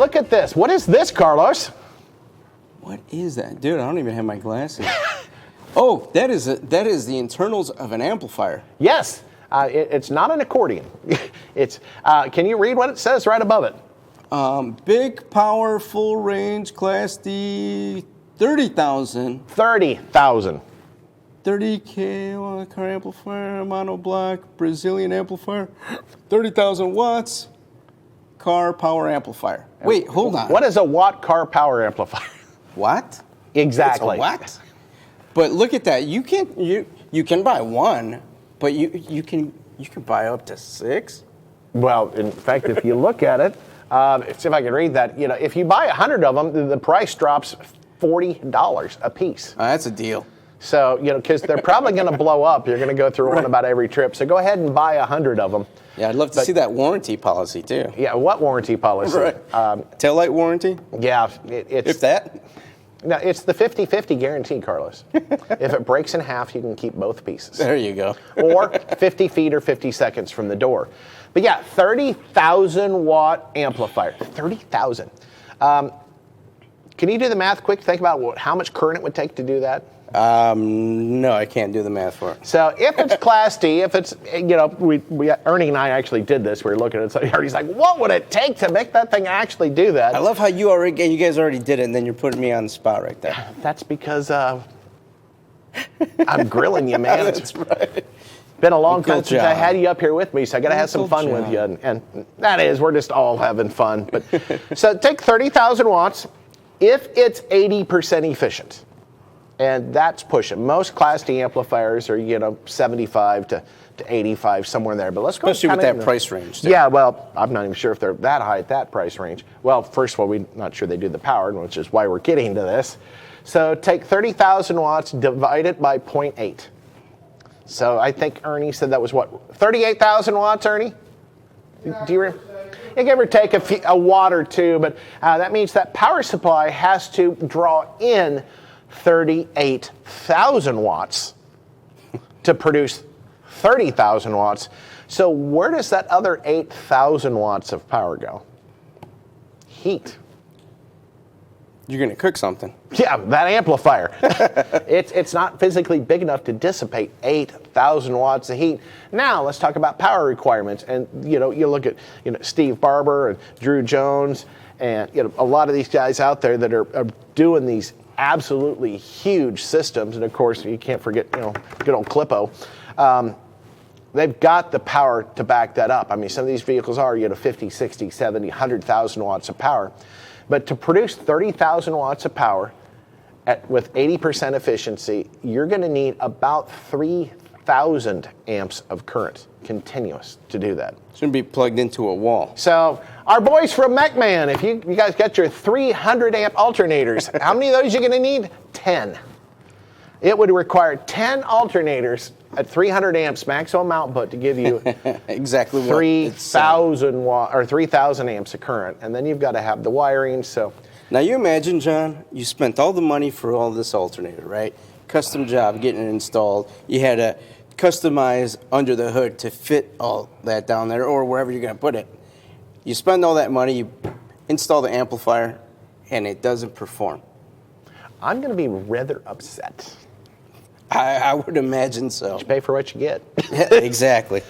look at this. What is this, Carlos? What is that? Dude, I don't even have my glasses. Oh, that is the internals of an amplifier. Yes. It's not an accordion. It's. Can you read what it says right above it? Big power, full range, Class D, 30,000. 30,000. 30 kW car amplifier, monoblock, Brazilian amplifier, 30,000 watts, car power amplifier. Wait, hold on. What is a watt car power amplifier? What? Exactly. It's a watt? But look at that. You can buy one, but you can buy up to 6. Well, in fact, if you look at it, see if I can read that. You know, if you buy 100 of them, the price drops $40 a piece. That's a deal. So, you know, because they're probably going to blow up. You're going to go through one about every trip. So go ahead and buy 100 of them. Yeah, I'd love to see that warranty policy too. Yeah, what warranty policy? Right. Taillight warranty? Yeah, it's if that. No, it's the 50-50 guarantee, Carlos. If it breaks in half, you can keep both pieces. There you go. Or 50 feet or 50 seconds from the door. But yeah, 30,000 watt amplifier. 30,000. Can you do the math quick? Think about how much current it would take to do that. No, I can't do the math for it. So if it's Class D, if it's, you know, Ernie and I actually did this. We were looking at it. So Ernie's like, what would it take to make that thing actually do that? I love how you guys already did it, and then you're putting me on the spot right there. That's because I'm grilling you, man. That's right. Been a long time since I had you up here with me, so I got to have some fun with you. And that is, we're just all having fun. But so take 30,000 watts if it's 80% efficient. And that's pushing. Most Class D amplifiers are, you know, 75 to 85, somewhere in there. But let's go. Especially with that price range. Too. Yeah, well, I'm not even sure if they're that high at that price range. Well, first of all, we're not sure they do the power, which is why we're getting to this. So take 30,000 watts, divide it by 0.8. So I think Ernie said that was what, 38,000 watts, Ernie? Do you remember? You give or take a watt or two, but that means that power supply has to draw in 38,000 watts to produce 30,000 watts. So where does that other 8,000 watts of power go? Heat. You're going to cook something. Yeah, that amplifier. It's not physically big enough to dissipate 8,000 watts of heat. Now let's talk about power requirements. And you know, you look at Steve Barber and Drew Jones, and a lot of these guys out there that are doing these absolutely huge systems. And of course, you can't forget good old Clippo. They've got the power to back that up. I mean, some of these vehicles are 50, 60, 70, 100,000 watts of power. But to produce 30,000 watts of power with 80% efficiency, you're going to need about 3,000 amps of current continuous to do that. It's going to be plugged into a wall. So our boys from MechMan, if you guys got your 300 amp alternators, how many of those are you going to need? 10. It would require 10 alternators at 300 amps maximum output to give you exactly 3,000 watt or 3,000 amps of current, and then you've got to have the wiring. So now you imagine, John, you spent all the money for all this alternator, right? Custom job getting it installed. You had to customize under the hood to fit all that down there or wherever you're going to put it. You spend all that money, you install the amplifier, and it doesn't perform. I'm going to be rather upset. I would imagine so. You pay for what you get. Exactly.